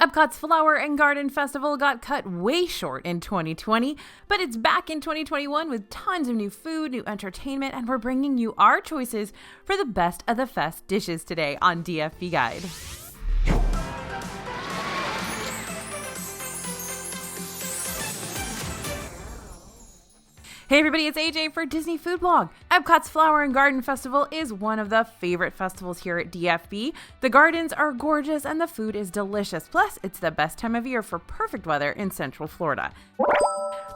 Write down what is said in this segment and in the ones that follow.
EPCOT's Flower and Garden Festival got cut way short in 2020, but it's back in 2021 with tons of new food, new entertainment, and we're bringing you our choices for the best of the fest dishes today on DFB Guide. Hey everybody, it's AJ for Disney Food Blog. EPCOT's Flower and Garden Festival is one of the favorite festivals here at DFB. The gardens are gorgeous and the food is delicious. Plus, it's the best time of year for perfect weather in Central Florida.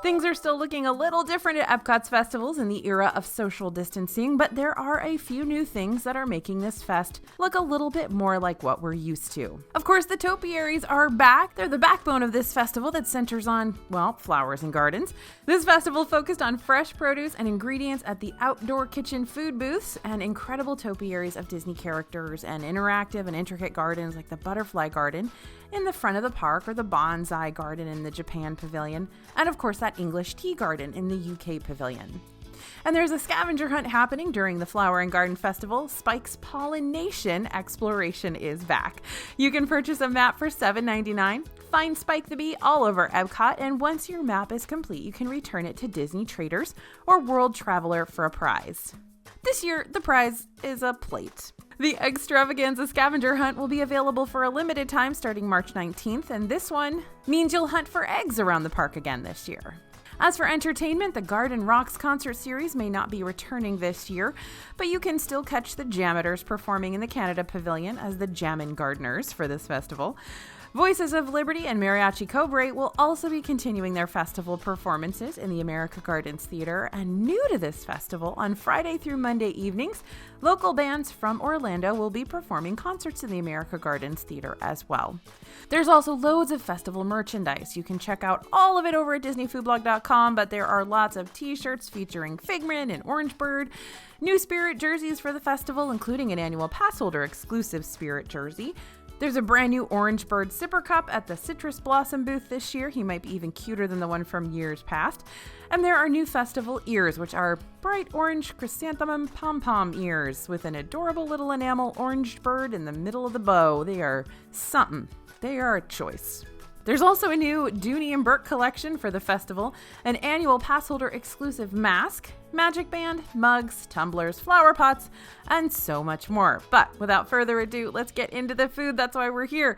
Things are still looking a little different at EPCOT's festivals in the era of social distancing, but there are a few new things that are making this fest look a little bit more like what we're used to. Of course, the topiaries are back. They're the backbone of this festival that centers on, well, flowers and gardens. This festival focused on fresh produce and ingredients at the outdoor kitchen food booths and incredible topiaries of Disney characters and interactive and intricate gardens like the Butterfly Garden in the front of the park or the Bonsai Garden in the Japan Pavilion, and of course that English Tea Garden in the UK Pavilion. And there's a scavenger hunt happening during the Flower and Garden Festival. Spike's Pollination Exploration is back. You can purchase a map for $7.99. Find Spike the Bee all over EPCOT, and once your map is complete, you can return it to Disney Traders or World Traveler for a prize. This year, the prize is a plate. The Extravaganza Scavenger Hunt will be available for a limited time starting March 19th, and this one means you'll hunt for eggs around the park again this year. As for entertainment, the Garden Rocks concert series may not be returning this year, but you can still catch the Jammers performing in the Canada Pavilion as the Jammin' Gardeners for this festival. Voices of Liberty and Mariachi Cobre will also be continuing their festival performances in the America Gardens Theater, and new to this festival, on Friday through Monday evenings, local bands from Orlando will be performing concerts in the America Gardens Theater as well. There's also loads of festival merchandise. You can check out all of it over at DisneyFoodBlog.com, but there are lots of t-shirts featuring Figment and Orange Bird, new Spirit jerseys for the festival, including an annual pass holder exclusive Spirit jersey. There's a brand new Orange Bird Sipper Cup at the Citrus Blossom booth this year. He might be even cuter than the one from years past. And there are new festival ears, which are bright orange chrysanthemum pom-pom ears with an adorable little enamel orange bird in the middle of the bow. They are something. They are a choice. There's also a new Dooney and Burke collection for the festival, an annual pass holder exclusive mask, magic band, mugs, tumblers, flower pots, and so much more. But without further ado, let's get into the food. That's why we're here.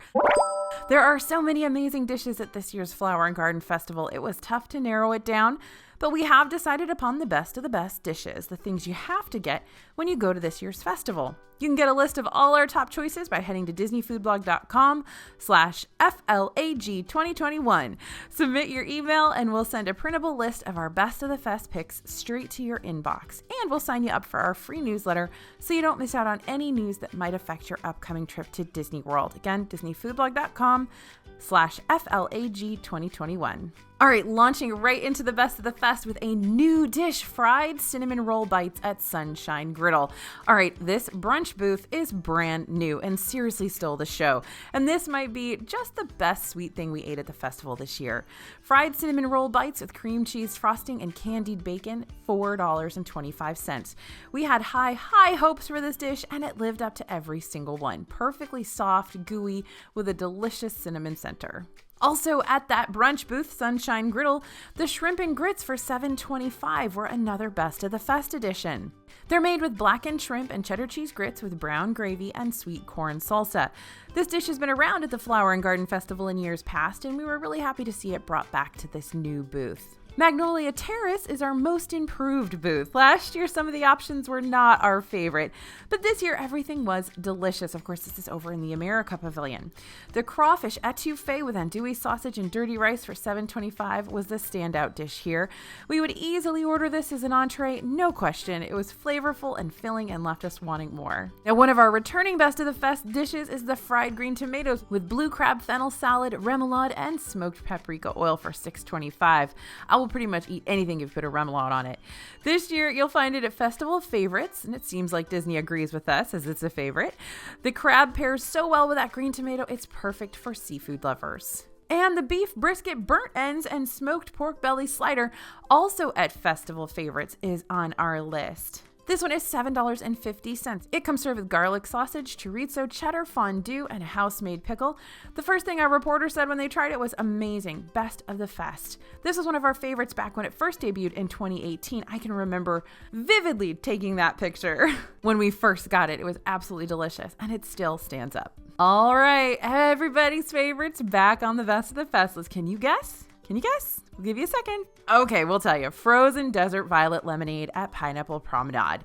There are so many amazing dishes at this year's Flower and Garden Festival. It was tough to narrow it down, but we have decided upon the best of the best dishes, the things you have to get when you go to this year's festival. You can get a list of all our top choices by heading to DisneyFoodBlog.com/FLAG2021. Submit your email and we'll send a printable list of our best of the fest picks straight to your inbox. And we'll sign you up for our free newsletter so you don't miss out on any news that might affect your upcoming trip to Disney World. Again, DisneyFoodBlog.com/FLAG2021. All right, launching right into the best of the fest with a new dish, fried cinnamon roll bites at Sunshine Griddle. All right, this brunch booth is brand new and seriously stole the show. And this might be just the best sweet thing we ate at the festival this year. Fried cinnamon roll bites with cream cheese frosting and candied bacon, $4.25. We had high hopes for this dish, and it lived up to every single one. Perfectly soft, gooey, with a delicious cinnamon center. Also at that brunch booth, Sunshine Griddle, the shrimp and grits for $7.25 were another best of the fest edition. They're made with blackened shrimp and cheddar cheese grits with brown gravy and sweet corn salsa. This dish has been around at the Flower and Garden Festival in years past, and we were really happy to see it brought back to this new booth. Magnolia Terrace is our most improved booth. Last year, some of the options were not our favorite, but this year everything was delicious. Of course, this is over in the America Pavilion. The crawfish etouffee with andouille sausage and dirty rice for $7.25 was the standout dish here. We would easily order this as an entree, no question. It was flavorful and filling and left us wanting more. Now, one of our returning best of the fest dishes is the fried green tomatoes with blue crab fennel salad, remoulade, and smoked paprika oil for $6.25. I will pretty much eat anything if you put a remoulade on it. This year, you'll find it at Festival Favorites, and it seems like Disney agrees with us as it's a favorite. The crab pairs so well with that green tomato, it's perfect for seafood lovers. And the beef brisket burnt ends and smoked pork belly slider, also at Festival Favorites, is on our list. This one is $7.50. It comes served with garlic sausage, chorizo, cheddar, fondue, and a house-made pickle. The first thing our reporter said when they tried it was amazing, best of the fest. This was one of our favorites back when it first debuted in 2018. I can remember vividly taking that picture. When we first got it, it was absolutely delicious, and it still stands up. All right, everybody's favorites back on the best of the fest list. Can you guess? Can you guess? We'll give you a second. Okay, we'll tell you. Frozen Desert Violet Lemonade at Pineapple Promenade.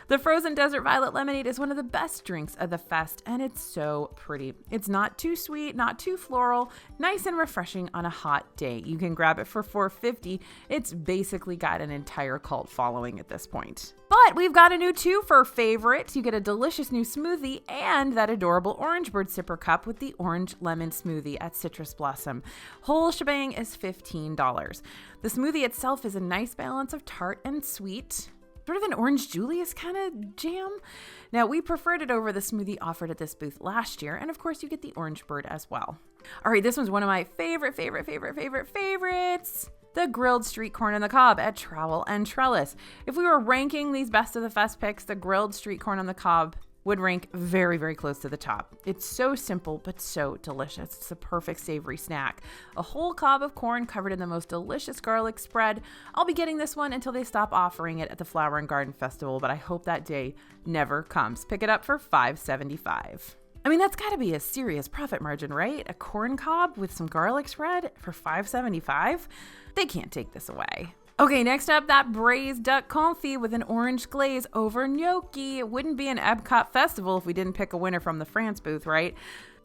The frozen desert violet lemonade is one of the best drinks of the fest, and it's so pretty. It's not too sweet, not too floral, nice and refreshing on a hot day. You can grab it for $4.50. It's basically got an entire cult following at this point. But we've got a new 2 for favorites. You get a delicious new smoothie and that adorable Orange Bird sipper cup with the orange lemon smoothie at Citrus Blossom. Whole shebang is $15. The smoothie itself is a nice balance of tart and sweet. Sort of an Orange Julius kind of jam. Now, we preferred it over the smoothie offered at this booth last year, and of course, you get the Orange Bird as well. All right, this one's one of my favorites. The grilled street corn on the cob at Trowel and Trellis. If we were ranking these best of the fest picks, the grilled street corn on the cob would rank very, very close to the top. It's so simple, but so delicious. It's a perfect savory snack. A whole cob of corn covered in the most delicious garlic spread. I'll be getting this one until they stop offering it at the Flower and Garden Festival, but I hope that day never comes. Pick it up for $5.75. I mean, that's gotta be a serious profit margin, right? A corn cob with some garlic spread for $5.75? They can't take this away. Okay, next up, that braised duck confit with an orange glaze over gnocchi. It wouldn't be an EPCOT festival if we didn't pick a winner from the France booth, right?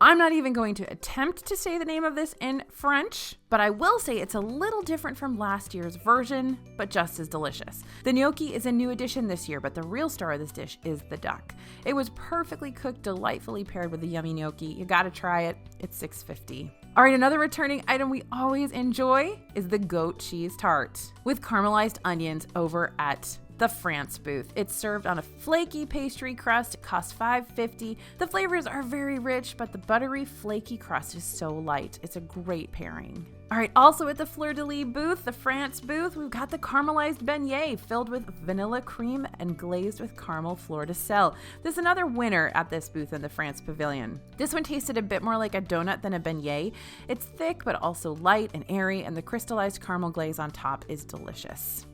I'm not even going to attempt to say the name of this in French, but I will say it's a little different from last year's version, but just as delicious. The gnocchi is a new addition this year, but the real star of this dish is the duck. It was perfectly cooked, delightfully paired with the yummy gnocchi. You gotta try it. It's $6.50. All right, another returning item we always enjoy is the goat cheese tart with caramelized onions over at the France booth. It's served on a flaky pastry crust. It costs $5.50. The flavors are very rich, but the buttery, flaky crust is so light. It's a great pairing. All right, also at the Fleur de Lis booth, the France booth, we've got the caramelized beignet filled with vanilla cream and glazed with caramel fleur de sel. This is another winner at this booth in the France pavilion. This one tasted a bit more like a donut than a beignet. It's thick, but also light and airy, and the crystallized caramel glaze on top is delicious.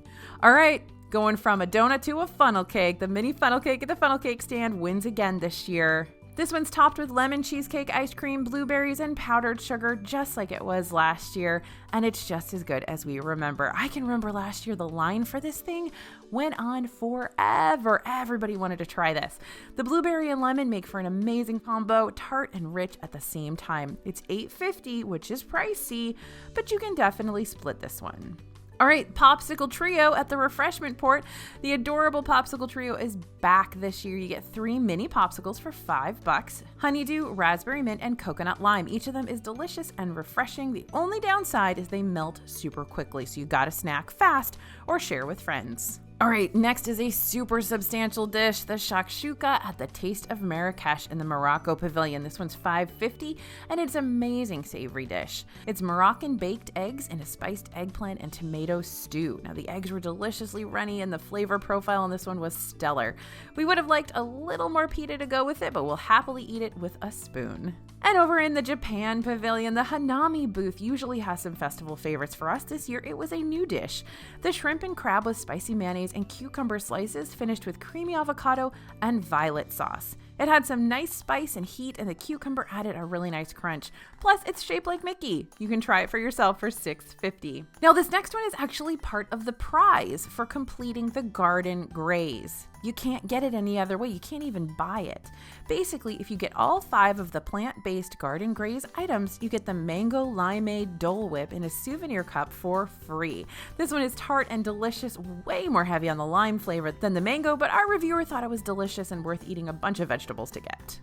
All right, going from a donut to a funnel cake, the mini funnel cake at the funnel cake stand wins again this year. This one's topped with lemon cheesecake ice cream, blueberries, and powdered sugar, just like it was last year, and it's just as good as we remember. I can remember last year the line for this thing went on forever. Everybody wanted to try this. The blueberry and lemon make for an amazing combo, tart and rich at the same time. It's $8.50, which is pricey, but you can definitely split this one. All right, Popsicle Trio at the Refreshment Port. The adorable Popsicle Trio is back this year. You get 3 mini popsicles for $5. Honeydew, raspberry mint, and coconut lime. Each of them is delicious and refreshing. The only downside is they melt super quickly, so you gotta snack fast or share with friends. All right, next is a super substantial dish, the shakshuka at the Taste of Marrakesh in the Morocco Pavilion. This one's $5.50, and it's an amazing savory dish. It's Moroccan baked eggs in a spiced eggplant and tomato stew. Now, the eggs were deliciously runny, and the flavor profile on this one was stellar. We would have liked a little more pita to go with it, but we'll happily eat it with a spoon. And over in the Japan Pavilion, the Hanami booth usually has some festival favorites for us. This year, it was a new dish. The shrimp and crab with spicy mayonnaise and cucumber slices finished with creamy avocado and violet sauce. It had some nice spice and heat, and the cucumber added a really nice crunch. Plus, it's shaped like Mickey. You can try it for yourself for $6.50. Now, this next one is actually part of the prize for completing the garden graze. You can't get it any other way. You can't even buy it. Basically, if you get all 5 of the plant-based garden graze items, you get the mango limeade Dole Whip in a souvenir cup for free. This one is tart and delicious, way more heavy on the lime flavor than the mango, but our reviewer thought it was delicious and worth eating a bunch of vegetables to get.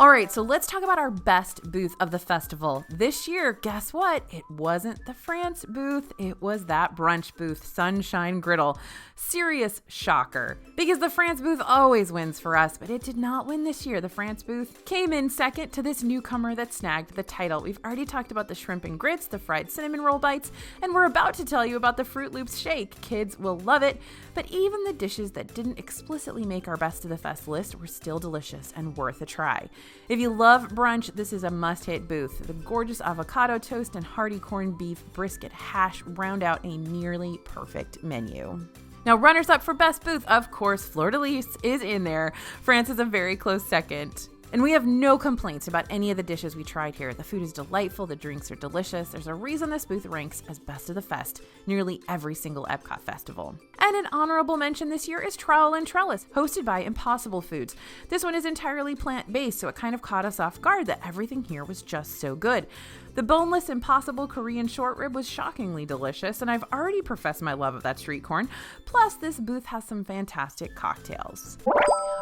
All right, so let's talk about our best booth of the festival. This year, guess what? It wasn't the France booth. It was that brunch booth, Sunshine Griddle. Serious shocker. Because the France booth always wins for us, but it did not win this year. The France booth came in second to this newcomer that snagged the title. We've already talked about the shrimp and grits, the fried cinnamon roll bites, and we're about to tell you about the Fruit Loops shake. Kids will love it, but even the dishes that didn't explicitly make our best of the fest list were still delicious and worth a try. If you love brunch, this is a must-hit booth. The gorgeous avocado toast and hearty corned beef brisket hash round out a nearly perfect menu. Now, runners-up for best booth, of course, Fleur de Lis is in there. France is a very close second. And we have no complaints about any of the dishes we tried here. The food is delightful, the drinks are delicious. There's a reason this booth ranks as best of the fest nearly every single EPCOT festival. And an honorable mention this year is Trowel and Trellis, hosted by Impossible Foods. This one is entirely plant-based, so it kind of caught us off guard that everything here was just so good. The boneless Impossible Korean short rib was shockingly delicious, and I've already professed my love of that street corn. Plus, this booth has some fantastic cocktails.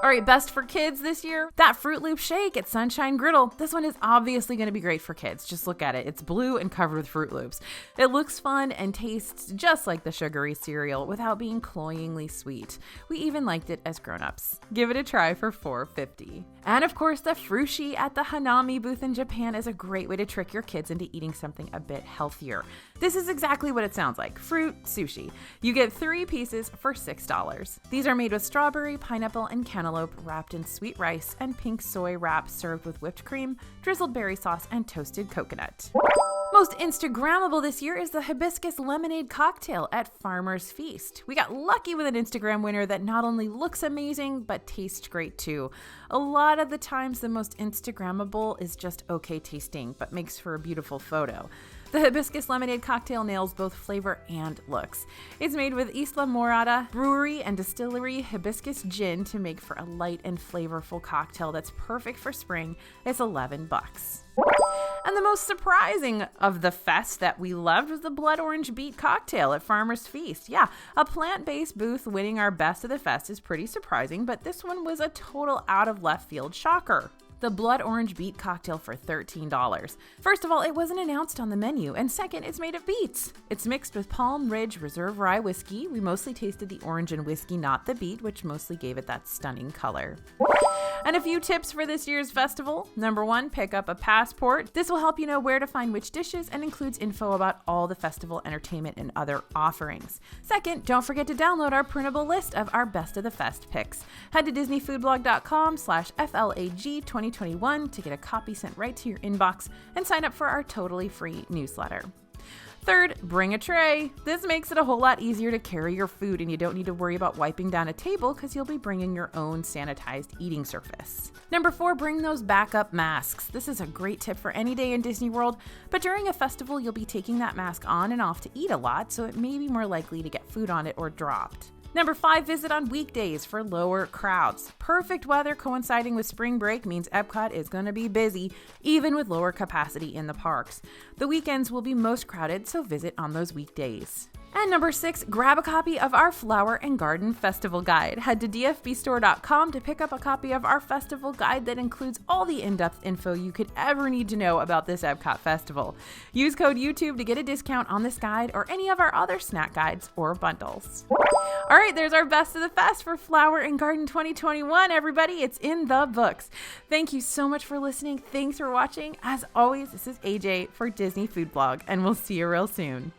All right, best for kids this year, that Fruit Loop shake at Sunshine Griddle. This one is obviously going to be great for kids. Just look at it. It's blue and covered with Fruit Loops. It looks fun and tastes just like the sugary cereal without being cloyingly sweet. We even liked it as grown-ups. Give it a try for $4.50. And of course, the Frushi at the Hanami booth in Japan is a great way to trick your kids into eating something a bit healthier. This is exactly what it sounds like, fruit sushi. You get 3 pieces for $6. These are made with strawberry, pineapple, and cantaloupe wrapped in sweet rice and pink soy wrap served with whipped cream, drizzled berry sauce, and toasted coconut. Most Instagrammable this year is the hibiscus lemonade cocktail at Farmer's Feast. We got lucky with an Instagram winner that not only looks amazing, but tastes great too. A lot of the times the most Instagrammable is just okay tasting, but makes for a beautiful photo. The hibiscus lemonade cocktail nails both flavor and looks. It's made with Isla Morada Brewery and Distillery hibiscus gin to make for a light and flavorful cocktail that's perfect for spring. It's $11. And the most surprising of the fest that we loved was the blood orange beet cocktail at Farmer's Feast. Yeah, a plant-based booth winning our best of the fest is pretty surprising, but this one was a total out of left field shocker. The blood orange beet cocktail for $13. First of all, it wasn't announced on the menu, and second, it's made of beets. It's mixed with Palm Ridge Reserve Rye whiskey. We mostly tasted the orange and whiskey, not the beet, which mostly gave it that stunning color. And a few tips for this year's festival. Number 1, pick up a passport. This will help you know where to find which dishes and includes info about all the festival entertainment and other offerings. Second, don't forget to download our printable list of our best of the fest picks. Head to disneyfoodblog.com/FLAG2021 to get a copy sent right to your inbox and sign up for our totally free newsletter. Third, bring a tray. This makes it a whole lot easier to carry your food and you don't need to worry about wiping down a table because you'll be bringing your own sanitized eating surface. Number 4, bring those backup masks. This is a great tip for any day in Disney World, but during a festival you'll be taking that mask on and off to eat a lot, so it may be more likely to get food on it or dropped. Number 5, visit on weekdays for lower crowds. Perfect weather coinciding with spring break means EPCOT is going to be busy, even with lower capacity in the parks. The weekends will be most crowded, so visit on those weekdays. And number 6, grab a copy of our Flower and Garden Festival Guide. Head to dfbstore.com to pick up a copy of our festival guide that includes all the in-depth info you could ever need to know about this EPCOT festival. Use code YouTube to get a discount on this guide or any of our other snack guides or bundles. All right, there's our best of the fest for Flower and Garden 2021, everybody. It's in the books. Thank you so much for listening. Thanks for watching. As always, this is AJ for Disney Food Blog, and we'll see you real soon.